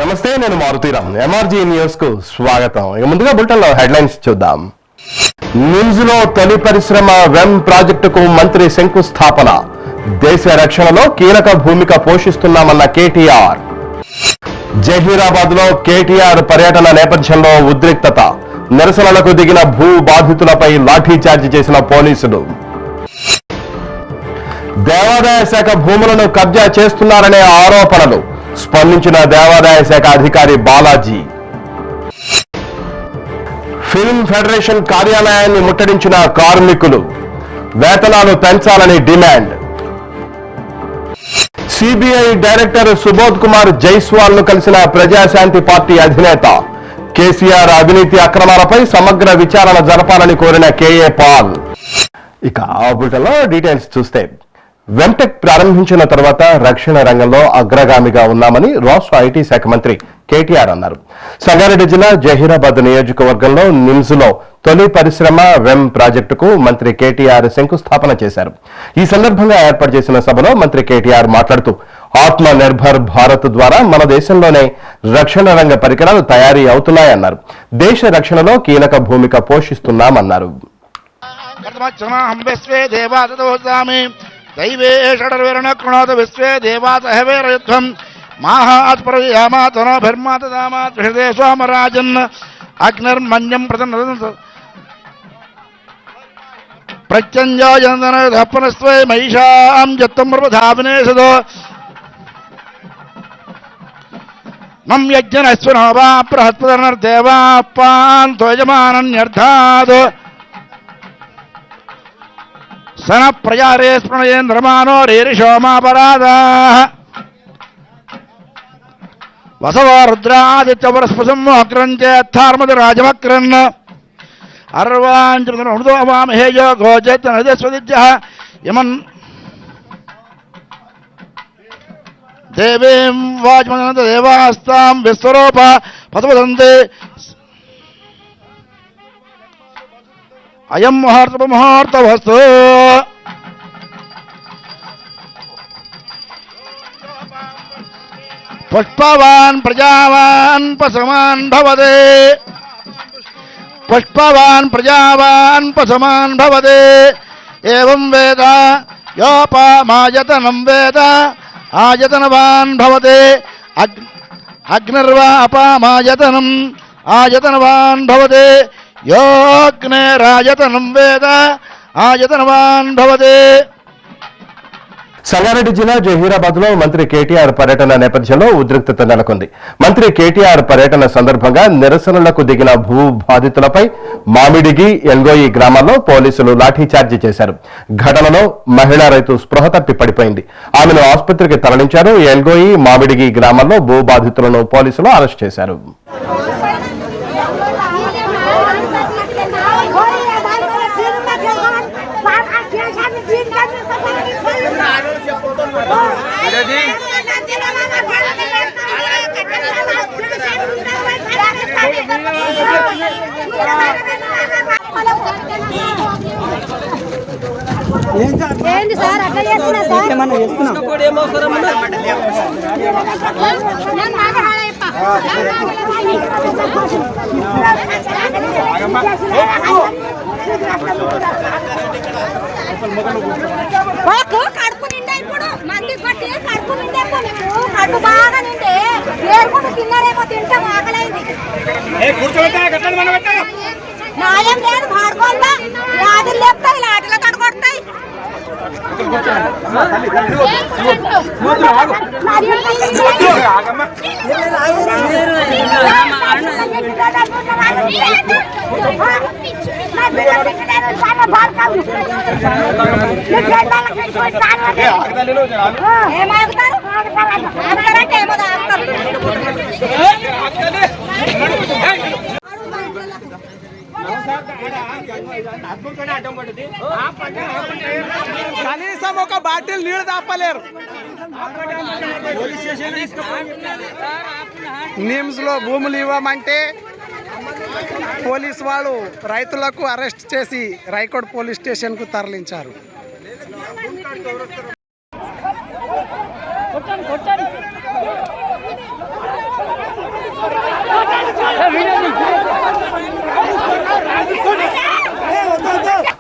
నమస్తే, నేను Maruthi Ram. MRG news కు స్వాగతం. ఇక ముందుగా బులెటిన్ లో హెడ్లైన్స్ చూద్దాం. నిమ్స్ లో తొలి పరిశ్రమ వెమ్ ప్రాజెక్టుకు మంత్రి శంకుస్థాపన. దేశ రక్షణలో కీలక భూమిక పోషిస్తున్నామన్న కేటీఆర్. జహీరాబాద్ లో కేటీఆర్ పర్యటన నేపథ్యంలో ఉద్రిక్తత. నిరసనలకు దిగిన భూ బాధితులపై లాఠీచార్జి చేసిన పోలీసులు. దేవాదాయ శాఖ భూములను కబ్జా చేస్తున్నారనే ఆరోపణలు. స్పందించిన దేవాదాయ శాఖ అధికారి బాలాజీ. ఫిల్మ్ ఫెడరేషన్ కార్యాలయాన్ని ముట్టడించిన కార్మికులు. వేతనాలు పెంచాలని demand. CBI director Subodh Kumar Jaiswal ను కలిసిన ప్రజాశాంతి పార్టీ అధినేత. కేసీఆర్ అవినీతి అక్రమాలపై సమగ్ర విచారణ జరపాలని కోరిన కేఏ పాల్. ఇక ఆ బులెటిన్లో డీటెయిల్స్ చూస్తే, వెంటెక్ ప్రారంభించిన తర్వాత రక్షణ రంగంలో అగ్రగామిగా ఉన్నామని రాష్ట్ర ఐటీ శాఖ మంత్రి కేటీఆర్ అన్నారు. సంగారెడ్డి జిల్లా జహీరాబాద్ నియోజకవర్గంలో నిమ్స్ లో తొలి పరిశ్రమ వెమ్ ప్రాజెక్టుకు మంత్రి కేటీఆర్ శంకుస్థాపన చేశారు. ఈ సందర్భంగా ఏర్పాటు చేసిన సభలో మంత్రి కేటీఆర్ మాట్లాడుతూ, ఆత్మ నిర్భర్ భారత్ ద్వారా మన దేశంలోనే రక్షణ రంగ పరికరాలు తయారీ అవుతున్నాయన్నారు. దేశ రక్షణలో కీలక భూమిక పోషిస్తున్నామన్నారు. దైవే షడర్వేరణ కృణోత విశ్వే దేవాతహవేరయుద్ధం మాహాత్పరయామాతనోభిర్మాతదామాత్ హృదయ సోమరాజన్ అగ్నిర్మన్యం ప్రతన్న ప్రత్యంజోజనపనస్వై మహిషాం జత్తం ప్రధావనేషదో మం యజ్ఞనశ్వనో వా బృహస్పతిర్దేవాపాంతో యజమానన్యర్థాద్ సన ప్రజారే స్మృయేంద్రమానో రేరిషోమాపరాధాః వసవో రుద్రాదిత్యవరస్పసం అగ్రంచేత్థార్మది రాజమక్రన్ అర్వాంచమృదో వామహేయో గోచేతనదేస్వదిత్యః యమన్ దేవీం వాచ్మనంత దేవాస్తాం విశ్వరూప పదవదంతే అయం ముహూర్త వస్తు పుష్పవాన్ ప్రజావాన్ పసమాన్ భవదే పుష్పవాన్ ప్రజావాన్ పసమాన్ భవదే ఏవం వేద యోపమాయతనం వేద ఆయతనవాన్ భవతే అగ్నిర్వా అపామాయతనం ఆయతనవాన్ భవతే యోగ్నేరాయతనం వేద ఆయతనవాన్ భవతే. సంగారెడ్డి జిల్లా జహీరాబాద్ లో మంత్రి కేటీఆర్ పర్యటన నేపథ్యంలో ఉద్రిక్తత నెలకొంది. మంత్రి కేటీఆర్ పర్యటన సందర్భంగా నిరసనలకు దిగిన భూ బాధితులపై మామిడిగి, ఎల్గోయి గ్రామాల్లో పోలీసులు లాఠీచార్జి చేశారు. ఘటనలో మహిళా రైతు స్పృహ తప్పి పడిపోయింది. ఆమెను ఆసుపత్రికి తరలించారు. ఎల్గోయి, మామిడిగి గ్రామాల్లో భూ బాధితులను పోలీసులు అరెస్ట్ చేశారు. ఏంటి సార్ అట్లా చేస్తున్నా సార్? ఏమన్నా చేస్తున్నాం. కడుపు నిండా ఇప్పుడు మంది పట్టి కడుపు నిండే కడుపు బాగా నిండే ఏరుకుంటూ తిన్నారేమో తింటాం ఆకలైంది. న్యాయం లేదు భార్గోల్లా లాటలు లేపుతాయి, లాటలు కడగొడతాయి. ఏమాగుతారు అంటే ఏమో ఆగుతారు. కనీసం ఒక బాటిల్ నీళ్లు తాపలేరు. నిమ్స్ లో భూములు ఇవ్వమంటే పోలీసు వాళ్ళు రైతులకు అరెస్ట్ చేసి రాయకోట్ పోలీస్ స్టేషన్ కు తరలించారు. కొట్టండి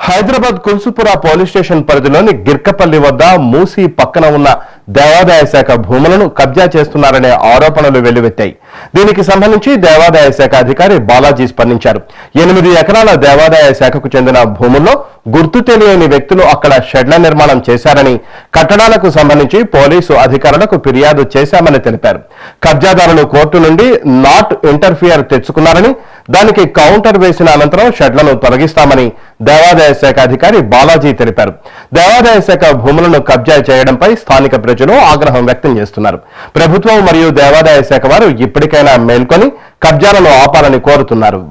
హైదరాబాద్ కుల్సుపుర పోలీస్ స్టేషన్ పరిధిలోని గిర్కపల్లి వద్ద మూసి పక్కన ఉన్న దేవాదాయ శాఖ భూములను కబ్జా చేస్తున్నారనే ఆరోపణలు వెల్లువెత్తాయి. దీనికి సంబంధించి దేవాదాయ శాఖ అధికారి బాలాజీ స్పందించారు. 8 ఎకరాల దేవాదాయ శాఖకు చెందిన భూముల్లో గుర్తు తెలియని వ్యక్తులు అక్కడ షెడ్ల నిర్మాణం చేశారని, కట్టడాలకు సంబంధించి పోలీసు అధికారులకు ఫిర్యాదు చేశామని తెలిపారు. కబ్జాదారులు కోర్టు నుండి నాట్ ఇంటర్ఫియర్ తెచ్చుకున్నారని, దానికి కౌంటర్ వేసిన అనంతరం షెడ్లను తొలగిస్తామని దేవాదాయ శాఖ అధికారి బాలాజీ తెలిపారు. దేవాదాయ శాఖ భూములను కబ్జా చేయడంపై స్థానిక ప్రజలు ఆగ్రహం వ్యక్తం చేస్తున్నారు. ప్రభుత్వం మరియు దేవాదాయ శాఖ వారు ఇప్పటికైనా మేల్కొని కబ్జాలను ఆపాలని కోరుతున్నారు.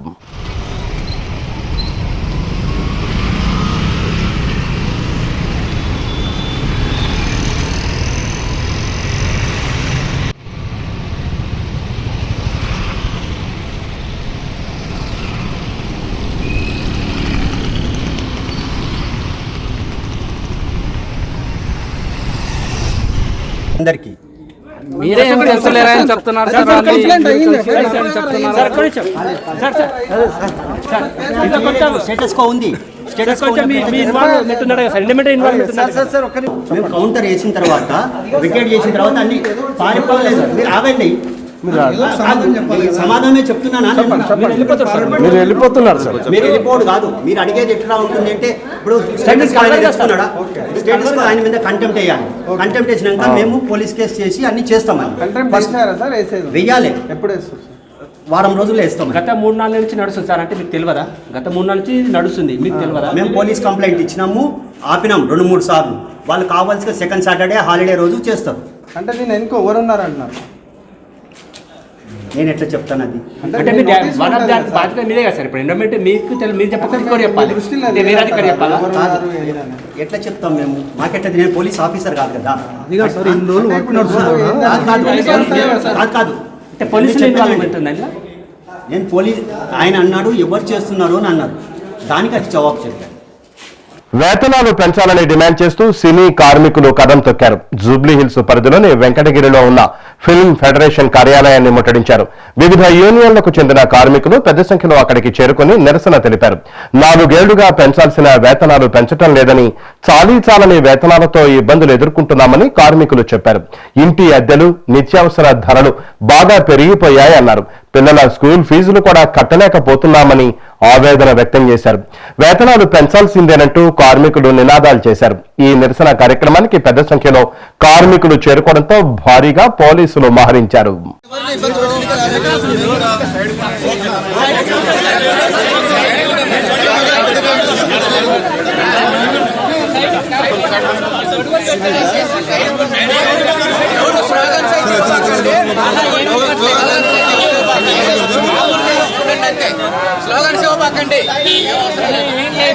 అందరికి మీరేం తెలుసులేరని చెప్తున్నారు సార్. స్టేటస్ కో ఉంది. మేము కౌంటర్ వేసిన తర్వాత వికెట్ చేసిన తర్వాత అన్ని పారిపోలేదు. మీరు ఆగండి, సమాధానమే చెప్తున్నానా? మీరు వెళ్ళిపోతున్నారు సార్. మీరు వెళ్ళిపోవడం కాదు, మీరు అడిగేది ఎట్లా ఉంటుంది అంటే ఇప్పుడు స్టేటస్ తెస్తున్నాడా, స్టేటస్ ఆయన మీద కంటెంప్ట్ వేయాలి. కంటెంప్ట్ వేసినాక మేము పోలీస్ కేసు చేసి అన్ని చేస్తామని వెయ్యాలి. ఎప్పుడు వారం రోజుల్లో వేస్తాం. గత 3-4 నుంచి నడుస్తుంది సార్. అంటే మీకు తెలియదా? గత 3 నుంచి నడుస్తుంది, మీకు తెలియదా? మేము పోలీస్ కంప్లైంట్ ఇచ్చినాము, ఆపినాం 2-3 సార్లు. వాళ్ళు కావాల్సిన సెకండ్ సాటర్డే హాలిడే రోజు చేస్తారు. అంటే నేను ఎందుకు ఎవరున్నారు అంటున్నారు. నేను ఎట్లా చెప్తాను అది? అంటే బాధ్యత మీదే కదా సార్. ఇప్పుడు ఎండోమెంట్ మీకు మీరు చెప్పాలి, చెప్పాలా? ఎట్లా చెప్తాం మేము? మాకెట్లా? నేను పోలీస్ ఆఫీసర్ కాదు కదా. కాదు, అంటే పోలీసులు ఇన్వాల్వ్మెంట్ ఉందండి. నేను పోలీస్ ఆయన అన్నాడు ఎవరు చేస్తున్నారు అని అన్నారు, దానికి అది జవాబు చెప్పాను. వేతనాలు పెంచాలని డిమాండ్ చేస్తూ సినీ కార్మికులు కదం తొక్కారు. జూబ్లీ హిల్స్ పరిధిలోని వెంకటగిరిలో ఉన్న ఫిల్మ్ ఫెడరేషన్ కార్యాలయాన్ని ముట్టడించారు. వివిధ యూనియన్లకు చెందిన కార్మికులు పెద్ద సంఖ్యలో అక్కడికి చేరుకుని నిరసన తెలిపారు. 4 ఏళ్లుగా పెంచాల్సిన వేతనాలు పెంచడం లేదని, చాలీ వేతనాలతో ఇబ్బందులు ఎదుర్కొంటున్నామని కార్మికులు చెప్పారు. ఇంటి అద్దెలు, నిత్యావసర ధరలు బాగా పెరిగిపోయాయన్నారు. పిల్లల స్కూల్ ఫీజులు కూడా కట్టలేకపోతున్నామని ఆవేదన వ్యక్తం చేశారు. వేతనాలు పెంచాల్సిందేనంటూ కార్మికులు నినాదాలు చేశారు. ఈ నిరసన కార్యక్రమానికి పెద్ద సంఖ్యలో కార్మికులు చేరుకోవడంతో భారీగా పోలీసులు మోహరించారు.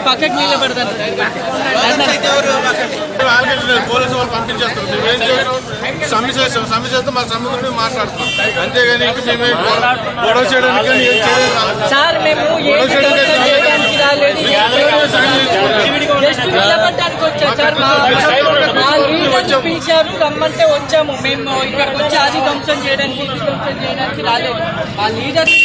పక్కకి నిలబడతాను. పోలీసు వాళ్ళు పంపించేస్తారు. సమస్యతో మా సముద్రుడు మాట్లాడుతున్నాం. అంతేగాని మేము గొడవ చేయడానికి సార్ మేము పిలిచారు, రమ్మంటే వచ్చాము. మేము ఇక్కడికి వచ్చి అది ధ్వంసం చేయడానికి రాలేదు. మా లీడర్స్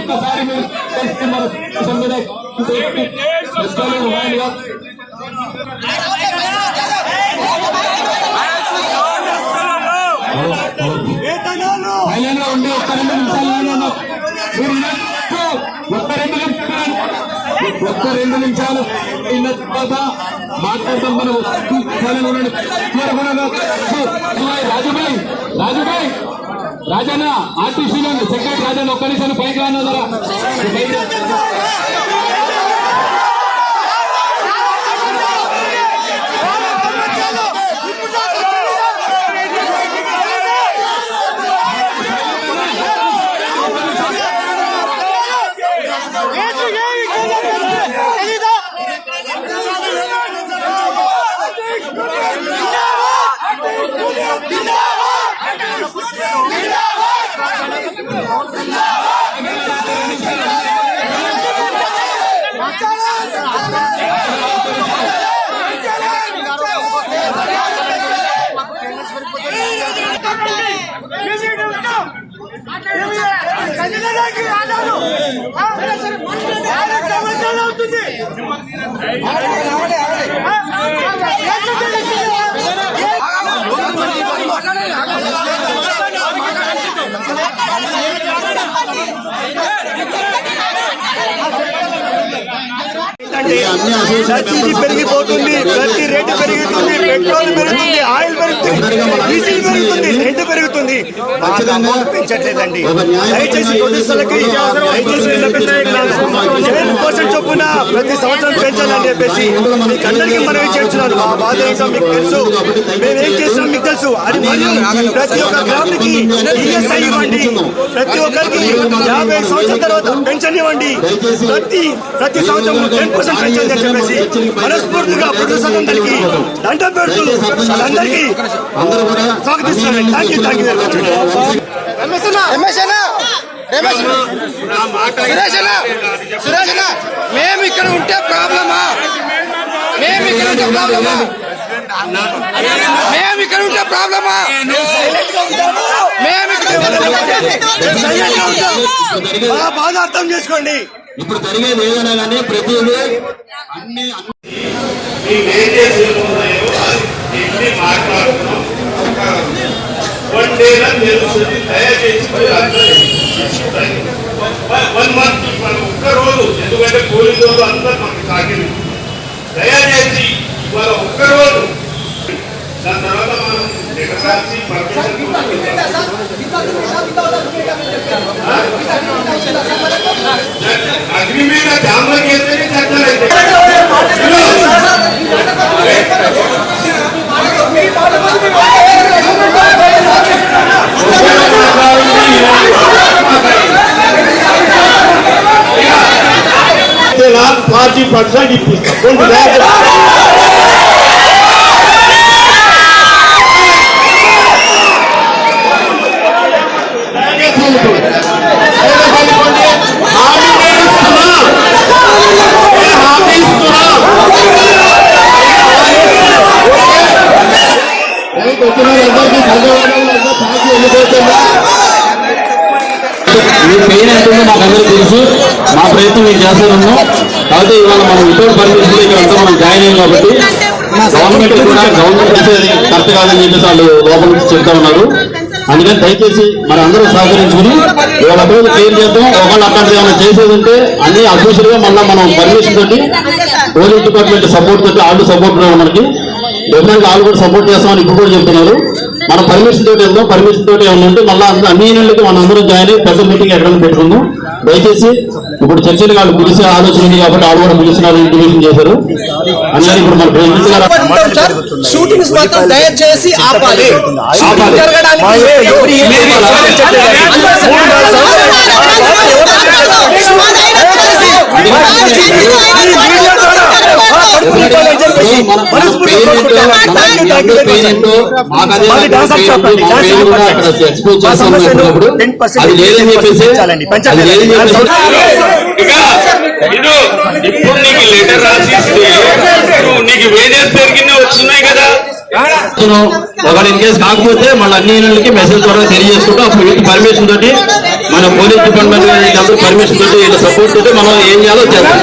ఒక్కసారి మీరు తెలుసుకున్నారు పైన ఉండి ఒక్క 2 నిమిషాలు ఒక్క 2 నిమిషాలు అయిన తర్వాత మాట్లాడతాం. మనం రాజుభాయ్ రాజన్న ఆర్టీసీలో సెక్రటరీ రాజన్న ఒక్క నిమిషాలు పైకి రానున్నారా? ప్రతిదీ పెరిగిపోతుంది, ప్రతి రేటు పెరుగుతుంది, పెట్రోల్ పెరుగుతుంది, ఆయిల్ పెరుగుతుంది, డీజిల్ పెరుగుతుంది, రెంట్ పెరుగుతుంది. అమౌంట్ పెంచట్లేదండి. దయచేసి ప్రొడ్యూసర్లకి దయచేసి 7% చొప్పున ప్రతి సంవత్సరం పెంచాలని చెప్పేసి మీకు అందరికీ మనవి చేస్తున్నాను. మా బాధ ఏంటో మీకు తెలుసు, మేమేం చేస్తున్నాం మీకు తెలుసు. అది మరియు ప్రతి ఒక్క గ్రామానికి ఈఎస్ఐ ఇవ్వండి, ప్రతి ఒక్కరికి 50 సంవత్సరాల తర్వాత పెన్షన్ ఇవ్వండి, ప్రతి సంవత్సరం 10% పెంచండి అని చెప్పేసి మనస్ఫూర్తిగా ప్రొడ్యూసర్ అందరికీ దండం పెడుతూ అందరికీ స్వాగతిస్తున్నాను. Thank you very much. మేము ఇక్కడ ఉంటే ప్రాబ్లమా? మేము ఇక్కడ ఉంటే ప్రాబ్లమా? మేము ఇక్కడ ఉంటే ప్రాబ్లమా? మేము మా బాధ అర్థం చేసుకోండి. ఇప్పుడు జరిగేది ఏదైనా కానీ ప్రతి అన్ని మాట్లాడుతున్నాం. 1 day తెలుస్తుంది. దయచేసి 1 month ఒక్క రోజు, ఎందుకంటే పోలీసు రోజు అంతా మనకు తాకింది. దయచేసి ఇవాళ ఒక్క రోజు, దాని తర్వాత మనం ఎకరాల్సి అగ్ని మీద డ్యామ్లోకి వెళ్తేనే చర్చలైతే నాకు 40% ఇప్పిస్తాం. మీ పెయిన్ ఎంతుందో మాకు అందరూ తెలుసు. మా ప్రయత్నం మేము చేస్తున్నాము. కాబట్టి ఇవాళ మనం వితౌట్ పర్మిషన్ ఇక్కడ అంతా మనం జాయిన్ అయ్యాం కాబట్టి గవర్నమెంట్ కూడా గవర్నమెంట్ చేసేది కరెక్ట్ కాదని చెప్పేసి వాళ్ళు లోపల నుంచి చెప్తా ఉన్నారు. అందుకని దయచేసి మరి అందరూ సహకరించుకుని ఇవాళ రోజు క్లియర్ చేద్దాం. ఒకళ్ళు అక్కడ ఏమైనా చేసేది ఉంటే అన్ని అఫీషియల్ గా మళ్ళీ మనం పర్మిషన్ తోటి పోలీస్ డిపార్ట్మెంట్ సపోర్ట్ తోటి వాళ్ళు సపోర్ట్ మనకి డెఫినెట్ వాళ్ళు కూడా సపోర్ట్ చేస్తామని ఇప్పుడు కూడా చెప్తున్నారు. మనం పర్మిషన్ తోటి వెళ్దాం. పర్మిషన్ తోటి ఏమన్నా ఉంటే మళ్ళీ అన్ని యూనిట్లకి మనం అందరం జాయిన్ అయ్యి పెద్ద మీటింగ్ ఎక్కడ పెట్టుకుందాం. దయచేసి ఇప్పుడు చర్చలు వాళ్ళు పిలిచే ఆలోచన ఉంది కాబట్టి వాళ్ళు కూడా పిలుస్తున్నారు, ఇంటిమేషన్ చేశారు. అందుకని ఇప్పుడు మన ప్రెసిడెంట్ గారు షూటింగ్స్ మాత్రం దయచేసి ఆపాలి. అది లేదని చెప్పేసి ఇప్పుడు నీకు లెటర్ రాసి నీకు వేజెస్ పెరిగినా వచ్చినాయి కదా. ఒకటి ఇన్ కేసు కాకపోతే మళ్ళీ అన్ని యూనిట్లకి మెసేజ్ ద్వారా తెలియజేసుకుంటూ అప్పుడు వీటి పర్మిషన్ తోటి మన పోలీస్ డిపార్ట్మెంట్ అందరూ పర్మిషన్ తోటి వీళ్ళ సపోర్ట్ తోటి మనం ఏం చేయాలో చేస్తాం.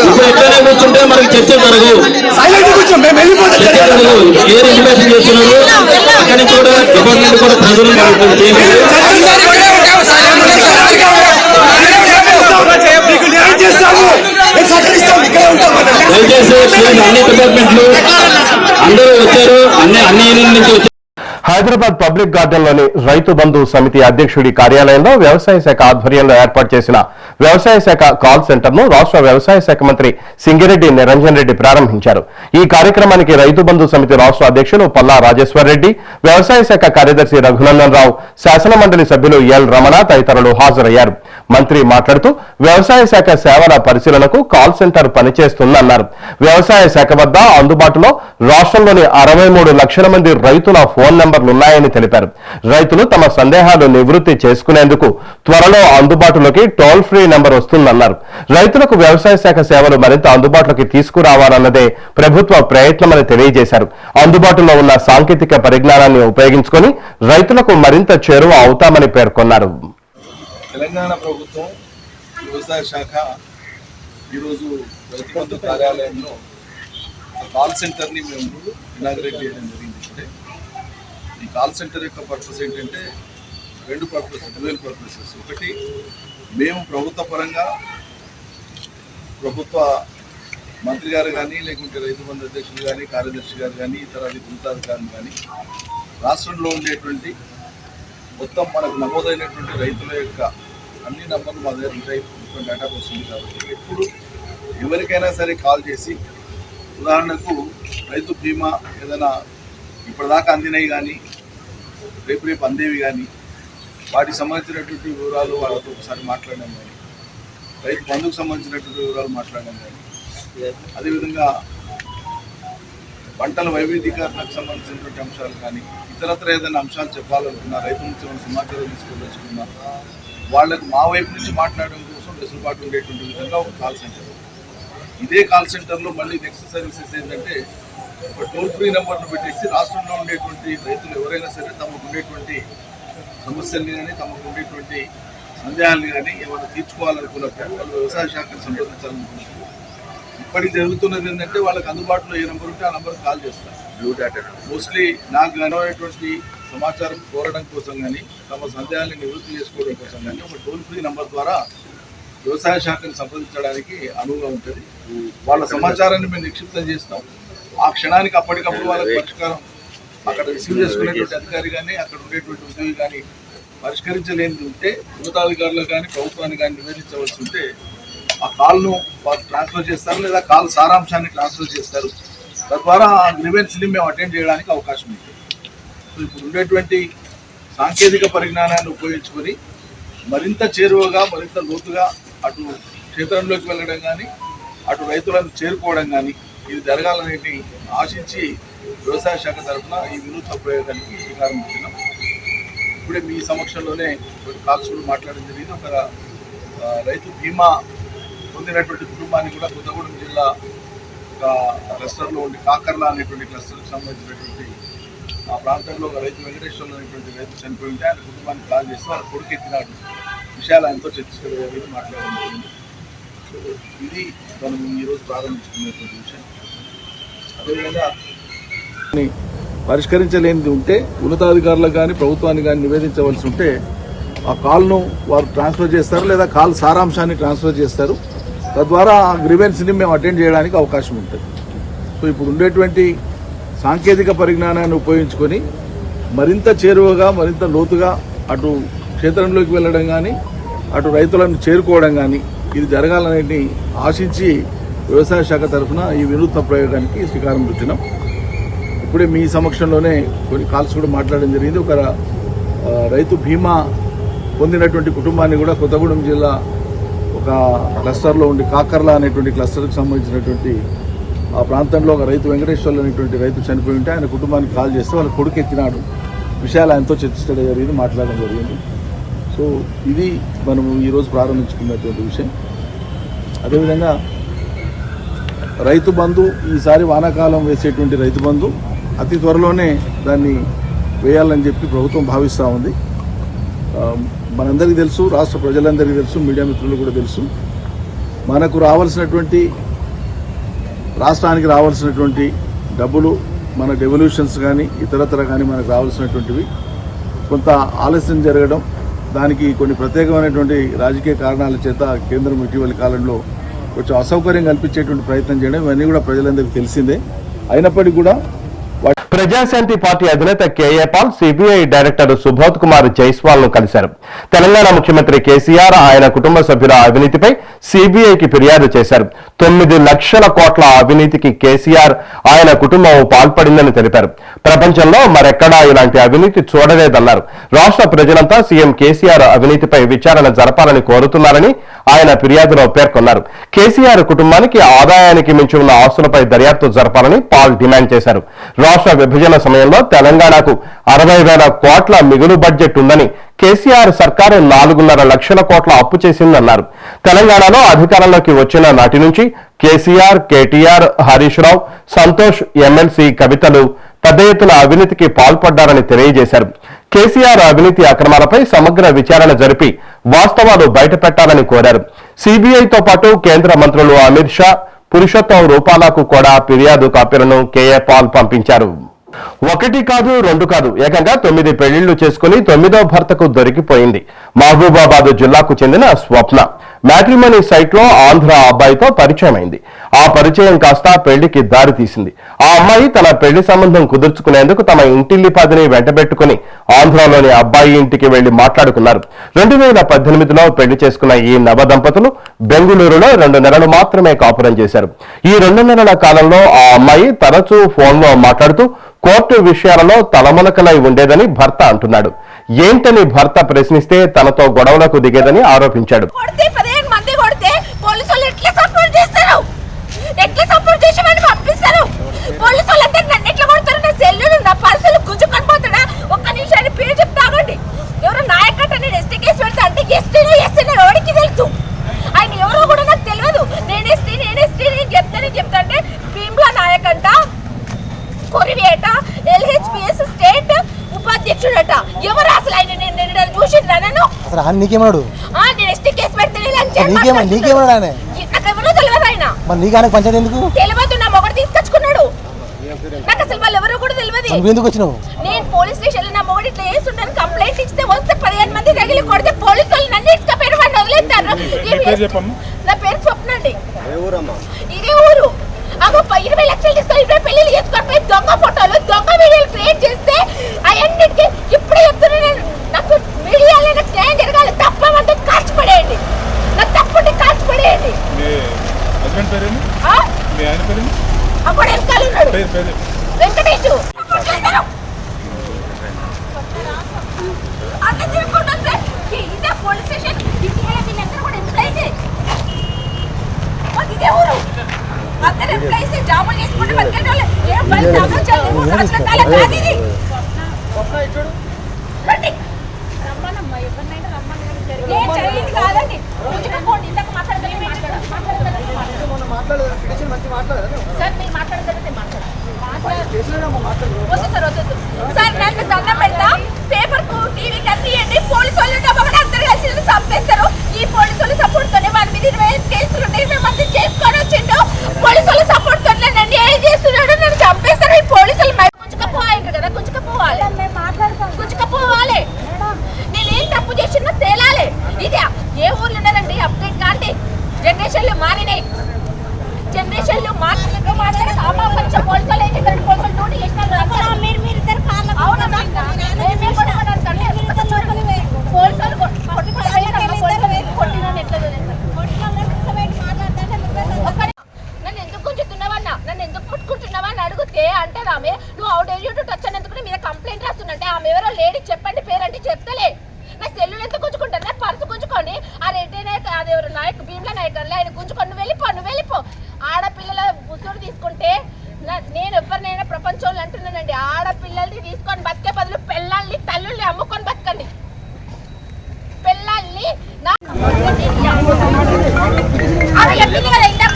ఇప్పుడు ఎట్లనే కూర్చుంటే మనకి చర్చ జరగవు. ఏ ఇన్వెస్టిగేషన్ చేస్తున్నారు అక్కడి నుంచి కూడా డిపార్ట్మెంట్ కూడా ప్రజలు దయచేసి అన్ని డిపార్ట్మెంట్లు అందరూ వచ్చారు, అన్ని యూనియన్ నుంచి వచ్చారు. హైదరాబాద్ పబ్లిక్ గార్డెన్లోని రైతు బంధు సమితి అధ్యక్షుడి కార్యాలయంలో వ్యవసాయ శాఖ ఆధ్వర్యంలో ఏర్పాటు చేసిన వ్యవసాయ శాఖ కాల్ సెంటర్ను రాష్ట్ర వ్యవసాయ శాఖ మంత్రి సింగిరెడ్డి నిరంజన్ రెడ్డి ప్రారంభించారు. ఈ కార్యక్రమానికి రైతు బంధు సమితి రాష్ట్ర అధ్యక్షులు పల్లా రాజేశ్వర్ రెడ్డి, వ్యవసాయ శాఖ కార్యదర్శి రఘునందన్ రావు, శాసన మండలి సభ్యులు ఎల్ రమణ తదితరులు హాజరయ్యారు. మంత్రి మాట్లాడుతూ వ్యవసాయ శాఖ సేవల పరిశీలనకు కాల్ సెంటర్ పనిచేస్తుందన్నారు. వ్యవసాయ శాఖ వద్ద అందుబాటులో రాష్ట్రంలోని 63 లక్షల మంది రైతుల ఫోన్ నంబర్లున్నాయని తెలిపారు. రైతులు తమ సందేహాలు నివృత్తి చేసుకునేందుకు త్వరలో అందుబాటులోకి టోల్ ఫ్రీ నంబర్ వస్తుందన్నారు. రైతులకు వ్యవసాయ శాఖ సేవలు మరింత అందుబాటులోకి తీసుకురావాలన్నదే ప్రభుత్వ ప్రయత్నమని తెలియజేశారు. అందుబాటులో ఉన్న సాంకేతిక పరిజ్ఞానాన్ని ఉపయోగించుకొని రైతులకు మరింత చేరువ అవుతామని పేర్కొన్నారు. తెలంగాణ ప్రభుత్వం వ్యవసాయ శాఖ ఈరోజు రైతు బంధు కార్యాలయంలో కాల్ సెంటర్ని మేము ఇనాగరేట్ చేయడం జరిగింది. అంటే ఈ కాల్ సెంటర్ యొక్క పర్పస్ ఏంటంటే రెండు పర్పసెస్. ఒకటి, మేము ప్రభుత్వ పరంగా ప్రభుత్వ మంత్రి గారు కానీ లేకుంటే రైతు బంధు అధ్యక్షులు కానీ కార్యదర్శి గారు కానీ ఇతర ఉన్నతాధికారులు కానీ రాష్ట్రంలో ఉండేటువంటి మొత్తం మనకు నమోదైనటువంటి రైతుల యొక్క అన్ని నంబర్లు మా దగ్గర ఉంటాయి, డేటా వస్తుంది. కాబట్టి ఎప్పుడు ఎవరికైనా సరే కాల్ చేసి, ఉదాహరణకు రైతు బీమా ఏదైనా ఇప్పటిదాకా అందినవి కానీ రేపు అందేవి కానీ వాటికి సంబంధించినటువంటి వివరాలు వాళ్ళతో ఒకసారి మాట్లాడడం కానీ, రైతు బంధుకు సంబంధించినటువంటి వివరాలు మాట్లాడడం కానీ, అదేవిధంగా పంటల వైవిధ్యీకరణకు సంబంధించినటువంటి అంశాలు కానీ ఇతరత్ర ఏదైనా అంశాలు చెప్పాలనుకున్నా, రైతు నుంచి మనం సమాచారం తీసుకోదలుచుకున్నా వాళ్ళకు మా వైపు నుంచి మాట్లాడడం కోసం వెసులుబాటు ఉండేటువంటి విధంగా ఒక కాల్ సెంటర్. ఇదే కాల్ సెంటర్లో మళ్ళీ నెక్స్ట్ సర్వీసెస్ ఏంటంటే ఒక టోల్ ఫ్రీ నెంబర్ను పెట్టేసి రాష్ట్రంలో ఉండేటువంటి రైతులు ఎవరైనా సరే తమకు ఉండేటువంటి సమస్యల్ని కానీ తమకు ఉండేటువంటి సందేహాలను కానీ ఏమైనా తీర్చుకోవాలనుకున్నప్పుడు వాళ్ళు వ్యవసాయ శాఖను సంప్రదించాలనుకుంటున్నారు. ఇప్పటికి జరుగుతున్నది ఏంటంటే వాళ్ళకి అందుబాటులో ఏ నెంబర్ ఉంటే ఆ నెంబర్కి కాల్ చేస్తారు. మోస్ట్లీ నాకు కనబడేటువంటి సమాచారం కోరడం కోసం కానీ తమ సందేహాన్ని నివృత్తి చేసుకోవడం కోసం కానీ ఒక టోల్ ఫ్రీ నెంబర్ ద్వారా వ్యవసాయ శాఖను సంప్రదించడానికి అనువుగా ఉంటుంది. వాళ్ళ సమాచారాన్ని మేము నిక్షిప్తం చేస్తాం. ఆ క్షణానికి అప్పటికప్పుడు వాళ్ళకి పరిష్కారం అక్కడ రిసీవ్ చేసుకునేటువంటి అధికారి కానీ అక్కడ ఉండేటువంటి ఉద్యోగి కానీ పరిష్కరించలేనిది ఉంటే ఉన్నతాధికారులకు కానీ ప్రభుత్వానికి కానీ నివేదించవలసి ఉంటే ఆ కాల్ను వాళ్ళు ట్రాన్స్ఫర్ చేస్తారు, లేదా కాల్ సారాంశాన్ని ట్రాన్స్ఫర్ చేస్తారు. తద్వారా ఆ గ్రీవెన్స్ని మేము అటెండ్ చేయడానికి అవకాశం ఉంటుంది. సో ఇప్పుడు ఉండేటువంటి సాంకేతిక పరిజ్ఞానాన్ని ఉపయోగించుకొని మరింత చేరువగా మరింత లోతుగా అటు క్షేత్రంలోకి వెళ్ళడం కానీ అటు రైతులను చేరుకోవడం కానీ ఇది జరగాలనేది ఆశించి వ్యవసాయ శాఖ తరఫున ఈ వినూత్న ప్రయోగానికి శ్రీకారం చుట్టినాం. ఇప్పుడే మీ సమక్షంలోనే కొన్ని కాల్స్ కూడా మాట్లాడడం జరిగింది. ఒక రైతు బీమా పొందినటువంటి కుటుంబాన్ని కూడా కొత్తగూడెం జిల్లా ఒక క్లస్టర్లో ఉండి కాకర్లా అనేటువంటి క్లస్టర్కి సంబంధించినటువంటి ఆ ప్రాంతంలో ఒక రైతు వెంకటేశ్వర్లు అనేటువంటి రైతు చనిపోయి ఉంటే ఆయన కుటుంబానికి కాల్ చేస్తూ వాళ్ళ కొడుకు ఎత్తినాడు విషయాలు ఆయనతో చర్చించడం మాట్లాడడం జరిగింది. సో ఇది మనం ఈరోజు ప్రారంభించుకునేటువంటి విషయం. అదేవిధంగా పరిష్కరించలేనిది ఉంటే ఉన్నతాధికారులకు కానీ ప్రభుత్వానికి కానీ నివేదించవలసి ఉంటే ఆ కాల్ను వారు ట్రాన్స్ఫర్ చేస్తారు, లేదా కాల్ సారాంశాన్ని ట్రాన్స్ఫర్ చేస్తారు. తద్వారా ఆ గ్రీవెన్స్ని మేము అటెండ్ చేయడానికి అవకాశం ఉంటుంది. సో ఇప్పుడు ఉండేటువంటి సాంకేతిక పరిజ్ఞానాన్ని ఉపయోగించుకొని మరింత చేరువగా మరింత లోతుగా అటు క్షేత్రంలోకి వెళ్ళడం కానీ అటు రైతులను చేరుకోవడం కానీ ఇది జరగాలనేది ఆశించి వ్యవసాయ శాఖ తరఫున ఈ వినూత్న ప్రయోగానికి శ్రీకారం చుట్టినాం. ఇప్పుడే మీ సమక్షంలోనే కొన్ని కాల్స్ కూడా మాట్లాడడం జరిగింది. ఒక రైతు బీమా పొందినటువంటి కుటుంబాన్ని కూడా కొత్తగూడెం జిల్లా ఒక క్లస్టర్లో ఉండి కాకర్లా అనేటువంటి క్లస్టర్కి సంబంధించినటువంటి ఆ ప్రాంతంలో ఒక రైతు వెంకటేశ్వర్లు అనేటువంటి రైతు చనిపోయి ఉంటే ఆయన కుటుంబానికి కాల్ చేస్తే వాళ్ళ కొడుకు ఎత్తినాడు విషయాలు ఆయనతో చర్చించడం జరిగింది, మాట్లాడడం జరిగింది. సో ఇది మనము ఈరోజు ప్రారంభించుకున్నటువంటి విషయం. అదేవిధంగా రైతు బంధు ఈసారి వానాకాలం వేసేటువంటి రైతు బంధు అతి త్వరలోనే దాన్ని వేయాలని చెప్పి ప్రభుత్వం భావిస్తూ ఉంది. మనందరికీ తెలుసు, రాష్ట్ర ప్రజలందరికీ తెలుసు, మీడియా మిత్రులు కూడా తెలుసు, మనకు రావాల్సినటువంటి రాష్ట్రానికి రావాల్సినటువంటి డబ్బులు మన డెవల్యూషన్స్ కానీ ఇతరతర కానీ మనకు రావాల్సినటువంటివి కొంత ఆలస్యం జరగడం, దానికి కొన్ని ప్రత్యేకమైనటువంటి రాజకీయ కారణాల చేత కేంద్రం ఇటీవలి కాలంలో కొంచెం అసౌకర్యం కల్పించేటువంటి ప్రయత్నం చేయడం ఇవన్నీ కూడా ప్రజలందరికీ తెలిసిందే. అయినప్పటికీ కూడా ప్రజాశాంతి పార్టీ అధినేత KA Paul CBI director Subodh Kumar Jaiswal ను కలిశారు. తెలంగాణ ముఖ్యమంత్రి కేసీఆర్ ఆయన కుటుంబ సభ్యుల అవినీతిపై సిబిఐకి ఫిర్యాదు చేశారు. 9 లక్షల కోట్ల అవినీతికి కేసీఆర్ ఆయన కుటుంబం పాల్పడిందని తెలిపారు. ప్రపంచంలో మరెక్కడా ఇలాంటి అవినీతి చూడలేదన్నారు. రాష్ట్ర ప్రజలంతా సీఎం కేసీఆర్ అవినీతిపై విచారణ జరపాలని కోరుతున్నారని ఆయన ఫిర్యాదులో పేర్కొన్నారు. కేసీఆర్ కుటుంబానికి ఆదాయానికి మించి ఉన్న ఆస్తులపై దర్యాప్తు జరపాలని పాల్ డిమాండ్ చేశారు. రాష్ట్ర విభజన సమయంలో తెలంగాణకు 60,000 కోట్ల మిగులు బడ్జెట్ ఉందని, కేసీఆర్ సర్కారు 4.5 లక్షల కోట్ల అప్పు చేసిందన్నారు. తెలంగాణలో అధికారంలోకి వచ్చిన నాటి నుంచి కేసీఆర్, కేటీఆర్, హరీష్ రావు, సంతోష్, ఎమ్మెల్సీ కవితలు పెద్ద ఎత్తున అవినీతికి పాల్పడ్డారని తెలియజేశారు. కేసీఆర్ అవినీతి అక్రమాలపై సమగ్ర విచారణ జరిపి వాస్తవాలు బయటపెట్టాలని కోరారు. సిబిఐతో పాటు కేంద్ర మంత్రులు అమిత్ షా, పురుషోత్తం రూపాలకు కూడా ఫిర్యాదు కాపీలను కేఏ పాల్ పంపించారు. 1 కాదు 2 కాదు, ఏకంగా 9 పెళ్లిళ్లు చేసుకుని 9వ భర్తకు దొరికిపోయింది. మహబూబాబాద్ జిల్లాకు చెందిన స్వప్న మ్యాట్రిమోనీ సైట్ లో ఆంధ్ర అబ్బాయితో పరిచయం అయింది. ఆ పరిచయం కాస్త పెళ్లికి దారి తీసింది. ఆ అమ్మాయి తన పెళ్లి సంబంధం కుదుర్చుకునేందుకు తమ ఇంటిల్లిపాదిని వెంటబెట్టుకుని ఆంధ్రలోని అబ్బాయి ఇంటికి వెళ్లి మాట్లాడుకున్నారు. 2018లో పెళ్లి చేసుకున్న ఈ నవ దంపతులు బెంగుళూరులో 2 నెలలు మాత్రమే కాపురం చేశారు. ఈ 2 నెలల కాలంలో ఆ అమ్మాయి తరచూ ఫోన్లో మాట్లాడుతూ కోర్టు విషయాలలో తలమునకలై ఉండేదని భర్త అంటున్నాడు. ఏంటని భర్త ప్రశ్నిస్తే తనతో గొడవలకు దిగేదని ఆరోపించాడు. నీకేమన్నాడు? నీకు పంచాయతీ ఎందుకు తెలియదు? నా మొగడు తీసుకొచ్చుకున్నాడు. నాకు అసలు వాళ్ళు ఎవరో కూడా తెలియదు. ఎందుకు వచ్చినావు? నేను పోలీస్ స్టేషన్ లో నా మొగడు ఇట్లా వేస్తుంటాను కంప్లైంట్ ఇస్తే వస్తే 15 మంది తగిలి కొడితే పోలీసు వాళ్ళు నన్ను ఇసుకపోయిన వాడిని వదిలేస్తారు. నా పేరు స్వప్న అండి. ఇదే ఊరు. అగో 20 లక్షలు తీసుకొని 20 పెళ్లిళ్ళు చేసుకొని పోయి దొంగ ఫోటోలు దొంగ వీడియోలు క్రియేట్ చేస్తే అవన్నిటికీ ఇప్పుడే చెప్తున్నాను. నాకు మీడియాలో నాకు న్యాయం జరగాలి. తప్పమంటే కాల్చి పడేయండి. నా తప్పుని కాల్చి పడేయండి. అప్పుడు వెనకాల ఉన్నాడు వెంకటేష్. అన్న తిరుగుకుంటా సార్. ఇదే పోలీస్ స్టేషన్. వీళ్ళందరూ కూడా ఎంప్లాయీసే. ఇదే ఊరు. అందరూ ఎంప్లాయీసే. జాబులు చేసుకుంటే బతికేటోళ్ళే. ఏం పని జాబులు చేయాలి? 3 సంవత్సరాల కాలం కాదు ఇది. రండి. రమ్మనమ్మా, ఎవరినైనా రమ్మని నేను జరిగింది కాదండి. కొంచెం ఇందాక మాట్లాడదని సార్ మీరు మాట్లాడదంటే సార్ నన్ను దండం పెడతా. పేపర్ కు టీవీ కనిపించండి. పోలీసు వాళ్ళు అందరూ కలిసి చంపేస్తారు. ఈ పోలీసు వాళ్ళ సపోర్ట్ తోనే వాళ్ళ మీద 20 కేసులు 20 మంది చేసుకొని వచ్చిండు. పోలీసు వాళ్ళ సపోర్ట్ తోనే నన్ను ఏం చేస్తున్నాడు? నన్ను చంపేస్తారు ఈ పోలీసులు. గుంజుకపోవాలి కదా, గుంజుకపోవాలి, గుంజుకపోవాలి. నేనేం తప్పు చేసినా తేలాలి. ఇది ఏ ఊర్లో ఉన్నారండి? అప్డేట్ కాండి. జనరేషన్లు మారినాయి. జనరేషన్లు మాట్లాడక పోలీసులు పోలీసులు డ్యూటీ చేసినారు. నన్ను ఎందుకు గుంజుతున్నావన్నా, నన్ను ఎందుకు ముట్టుకుంటున్నావా అని అడిగితే అంటారు ఆమె నువ్వు అవుట్ ఏరియా టచ్ అన్నందుకు మీద కంప్లైంట్ రాస్తుందంటే ఆమె ఎవరో లేడీ చెప్పండి పేరంటే చెప్తలే. నా సెల్లులు ఎంత గుంజుకుంటాను? నా పర్సు గుంజుకొని ఆ రెడ్డి నాయక్ అదేవరు నాయక్ భీమ్లా నాయక్ అని ఆయన గుంజుకొని నువ్వు వెళ్ళిపో. ఆడపిల్లల ముసురు తీసుకుంటే నేను ఎవరినైనా ప్రపంచంలో అంటున్నానండి. ఆడపిల్లల్ని తీసుకొని బతికే బదులు పిల్లల్ని తల్లుల్ని అమ్ముకొని బతకండి. పిల్లల్ని ఆమె చెప్పింది కదా ఇందాక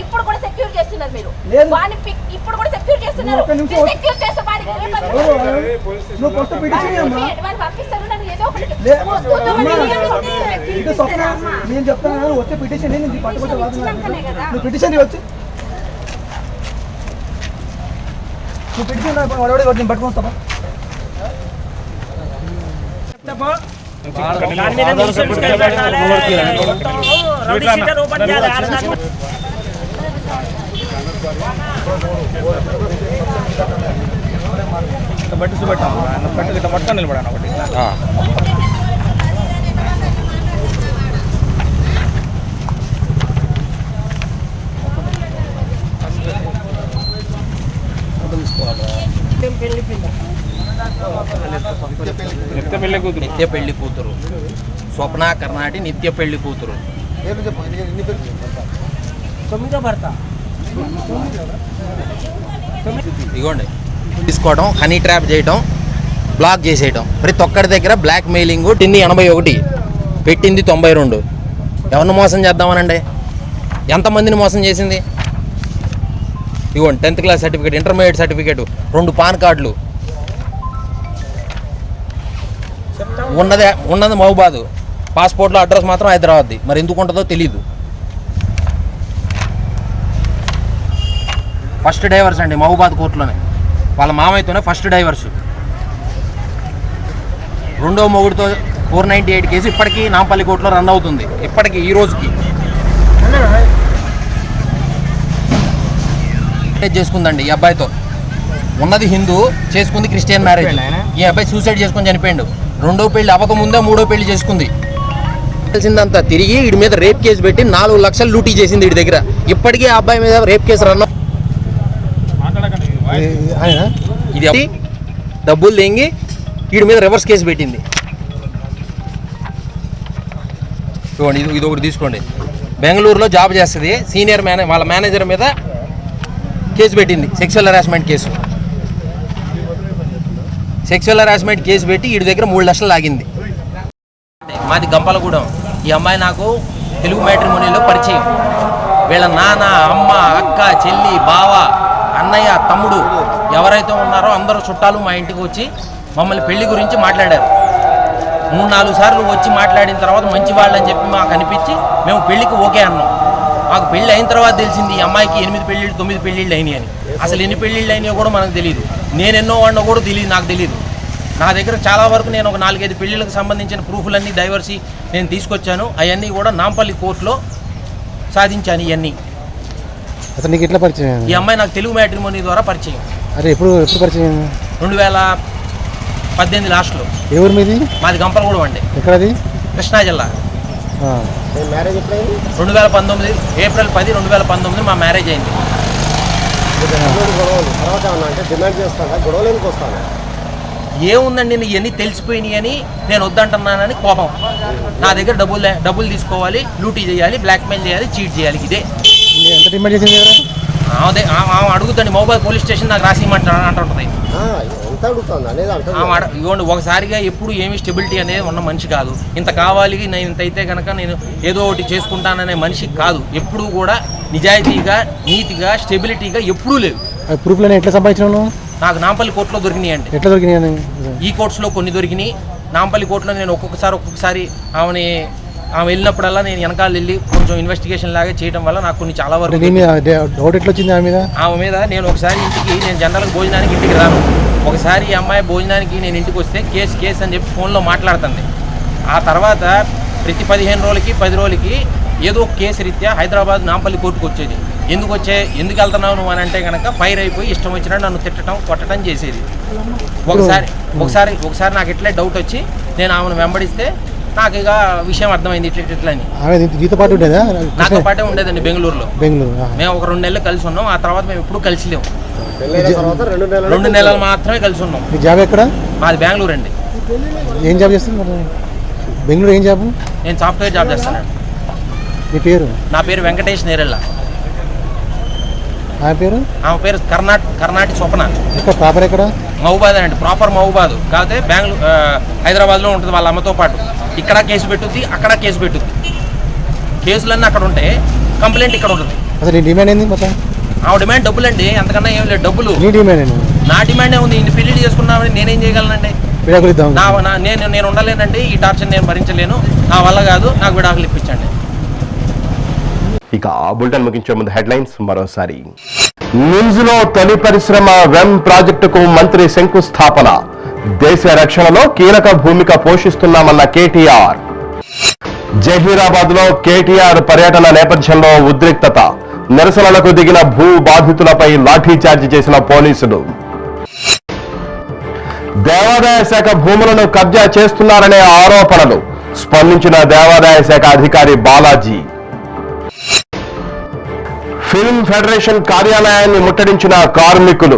ఇప్పుడు కూడా సెక్యూర్ చేస్తున్నారు మీరు, ఇప్పుడు కూడా సెక్యూర్ చేస్తున్నారు. నేను చెప్తాను వచ్చే పిటిషన్ నువ్వు పిటిషన్ వచ్చి నువ్వు పిటిషన్ నేను పట్టుకొస్తావా? బట్టి చూపెట్టాను పెట్టి ఇట్లా పట్టుకొని నిలబడాను ఒకటి. నిత్య పెళ్లి కూతురు స్వప్న కర్ణాటి నిత్య పెళ్లి కూతురు. ఇదిగోండి తీసుకోవడం, హనీ ట్రాప్ చేయడం, బ్లాక్ చేసేయడం, ప్రతి ఒక్కరి దగ్గర బ్లాక్ మెయిలింగ్. 81 పెట్టింది 92. ఎవరిని మోసం చేద్దామనండి? ఎంతమందిని మోసం చేసింది? ఇదిగోండి 10th class certificate, intermediate certificate, 2 pan కార్డులు. ఉన్నది మహబూబాద్, పాస్పోర్ట్లో అడ్రస్ మాత్రం హైదరాబాద్ది. మరి ఎందుకు ఉంటుందో తెలీదు. ఫస్ట్ డైవర్స్ అండి మహబూబాద్ కోర్టులోనే, వాళ్ళ మామయ్యతోనే ఫస్ట్ డైవర్స్. రెండో మొగుడితో 498 కేసు ఇప్పటికీ నాంపల్లి కోర్టులో రన్ అవుతుంది. ఇప్పటికీ ఈ రోజుకి చేసుకుందండి ఈ అబ్బాయితో. ఉన్నది హిందూ, చేసుకుంది క్రిస్టియన్ మ్యారేజ్. ఈ అబ్బాయి సూసైడ్ చేసుకొని చనిపోయాడు. రెండో పెళ్లి అవ్వకముందే మూడో పెళ్లి చేసుకుంది. తెలిసిందంతా తిరిగి వీడి మీద రేప్ కేసు పెట్టి 4 లక్షలు లూటీ చేసింది వీడి దగ్గర. ఇప్పటికీ ఆ అబ్బాయి మీద రేప్ కేసు రన్. ఇది డబ్బులు తెంగి వీడి మీద రివర్స్ కేసు పెట్టింది. చూడండి, ఇది ఒకటి తీసుకోండి. బెంగళూరులో జాబ్ చేస్తుంది, సీనియర్ వాళ్ళ మేనేజర్ మీద కేసు పెట్టింది, sexual harassment case. Sexual harassment case పెట్టి వీడి దగ్గర 3 లక్షలు లాగింది. మాది గంపలగూడెం. ఈ అమ్మాయి నాకు తెలుగు మ్యాట్రిమోనీలో పరిచయం. వీళ్ళ నాన్న, అమ్మ, అక్క, చెల్లి, బావ, అన్నయ్య, తమ్ముడు ఎవరైతే ఉన్నారో అందరూ చుట్టాలు మా ఇంటికి వచ్చి మమ్మల్ని పెళ్లి గురించి మాట్లాడారు. 3-4 సార్లు వచ్చి మాట్లాడిన తర్వాత మంచి వాళ్ళని చెప్పి మాకు అనిపించి మేము పెళ్లికి ఓకే అన్నాం. మాకు పెళ్లి అయిన తర్వాత తెలిసింది ఈ అమ్మాయికి 8 పెళ్ళిళ్ళు 9 పెళ్ళిళ్ళు అయినాయి అని. అసలు ఎన్ని పెళ్ళిళ్ళు అయినాయో కూడా మనకు తెలియదు. నేను ఎన్నో వాడినో కూడా తెలియదు, నాకు తెలియదు. నా దగ్గర చాలా వరకు నేను ఒక 4-5 పెళ్ళిళ్ళకి సంబంధించిన ప్రూఫ్లన్నీ డైవర్సీ నేను తీసుకొచ్చాను. అవన్నీ కూడా నాంపల్లి కోర్టులో సాధించాను. ఇవన్నీ అసలు నీకు ఎట్లా పరిచయం? ఈ అమ్మాయి నాకు తెలుగు మ్యాట్రిమోనీ ద్వారా పరిచయం. అరే ఎప్పుడు పరిచయం? 2018 లాస్ట్లో. ఎవరు మీది? మాది గంపలగూడెం అండి. ఎక్కడది? కృష్ణా జిల్లా. 2019 ఏప్రిల్ 10, 2019 మా మ్యారేజ్ అయింది. ఏముందండి, ఇవన్నీ తెలిసిపోయినాయి అని నేను వద్దంటున్నానని కోపం. నా దగ్గర డబ్బులు తీసుకోవాలి, లూటీ చేయాలి, బ్లాక్మెయిల్ చేయాలి, చీట్ చేయాలి. ఇదే ఎంత డిమాండ్ చేసింది? అదే అడుగుతండి, మొబైల్ పోలీస్ స్టేషన్ నాకు రాసి అంటుంటుంది. ఇవ్వండి, ఒకసారిగా ఎప్పుడు ఏమి స్టెబిలిటీ అనేది ఉన్న మనిషి కాదు. ఇంత కావాలి, నేను ఇంత అయితే కనుక నేను ఏదో ఒకటి చేసుకుంటాననే మనిషి కాదు. ఎప్పుడూ కూడా నిజాయితీగా, నీతిగా, స్టెబిలిటీగా ఎప్పుడూ లేవు. ప్రూఫ్లను ఎట్లా సంపాదించాను? నాకు నాంపల్లి కోర్టులో దొరికినాయి అండి. ఎట్లా దొరికినాయి? ఈ కోర్ట్స్లో కొన్ని దొరికినాయి. నాంపల్లి కోర్టులో నేను ఒక్కొక్కసారి ఆమె వెళ్ళినప్పుడల్లా నేను వెనకాల వెళ్ళి కొంచెం ఇన్వెస్టిగేషన్ లాగా చేయడం వల్ల నాకు కొన్ని చాలా వరకు డౌట్ ఎట్లా వచ్చింది ఆమె మీద. నేను ఒకసారి నేను జనరల్గా భోజనానికి ఇంటికి రాను. ఒకసారి ఈ అమ్మాయి భోజనానికి నేను ఇంటికి వస్తే కేసు అని చెప్పి ఫోన్లో మాట్లాడుతుంది. ఆ తర్వాత ప్రతి 15 రోజులకి 10 రోజులకి ఏదో ఒక కేసు రీత్యా హైదరాబాద్ నాంపల్లి కోర్టుకు వచ్చేది. ఎందుకు వెళ్తున్నావు నువ్వు అని అంటే కనుక ఫైర్ అయిపోయి ఇష్టం వచ్చినట్టు నన్ను తిట్టడం కొట్టడం చేసేది. ఒకసారి నాకు ఇట్లే డౌట్ వచ్చి నేను ఆమెను వెంబడిస్తే నాకు ఇక విషయం అర్థమైంది ఇట్లా అని. నాతో పాటే ఉండేదండి బెంగళూరులో. మేము ఒక 2 నెలలు కలిసి ఉన్నాం. ఆ తర్వాత మేము ఎప్పుడు కలిసి లేము. 2 నెలలు మాత్రమే కలిసి ఉన్నాం. జాబ్ ఎక్కడ? మాది బెంగళూరు అండి. ఏం జాబ్ చేస్తున్నారు బెంగళూరు? ఏం జాబ్? నేను సాఫ్ట్వేర్ జాబ్ చేస్తానండి. మీ పేరు? నా పేరు వెంకటేష్ నేరెళ్ళ. ఆమె పేరు కర్ణాటి స్వప్న. ప్రాపర్ ఎక్కడ? మహబూబాద్ అండి. ప్రాపర్ మహబూబాద్. కాకపోతే హైదరాబాద్లో ఉంటుంది వాళ్ళ అమ్మతో పాటు. ఇక్కడ కేసు పెట్టుద్ది, అక్కడ కేసు పెట్టుద్ది. కేసులన్నీ అక్కడ ఉంటే కంప్లైంట్ ఇక్కడ ఉంటుంది. అసలు డిమాండ్ ఏంది మొత్తం? ఆమె డిమాండ్ డబ్బులు అండి, అంతకన్నా ఏం లేదు. డబ్బులు. నా డిమాండ్ ఉంది. ఇన్ని పెళ్లి చేసుకున్నామని నేనేం చేయగలనండి? నేను ఉండలేనండి. ఈ టార్చర్ నేను భరించలేను. నా వల్ల కాదు. నాకు విడాకులు ఇప్పించండి. ఇక బులెటిన్ ముగించే ముందు హెడ్లైన్స్ మరోసారి. నిమ్స్లో తొలి పరిశ్రమ వెమ్ ప్రాజెక్టుకు మంత్రి శంకుస్థాపన. దేశ రక్షణలో కీలక భూమిక పోషిస్తున్నామన్న కేటీఆర్. జహీరాబాద్లో కేటీఆర్ పర్యటన నేపథ్యంలో ఉద్రిక్తత. నిరసనలకు దిగిన భూ బాధితులపై లాఠీచార్జి చేసిన పోలీసులు. దేవాదాయ శాఖ భూములను కబ్జా చేస్తున్నారనే ఆరోపణలు. స్పందించిన దేవాదాయ శాఖ అధికారి బాలాజీ. ఫిల్మ్ ఫెడరేషన్ కార్యాలయాన్ని ముట్టడించిన కార్మికులు.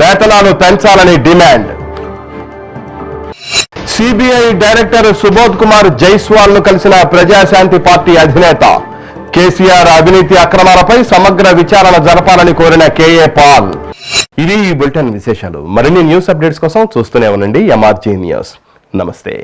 వేతనాలు పెంచాలని demand. CBI director Subodh Kumar Jaiswal ను కలిసిన ప్రజాశాంతి పార్టీ అధినేత. కేసీఆర్ అవినీతి అక్రమాలపై సమగ్ర విచారణ జరపాలని కోరిన కేఏ పాల్. ఇది ఈ బులెటిన్ విశేషాలు. మరిన్ని న్యూస్ అప్డేట్స్ కోసం చూస్తూనే ఉండండి MRG న్యూస్. నమస్తే.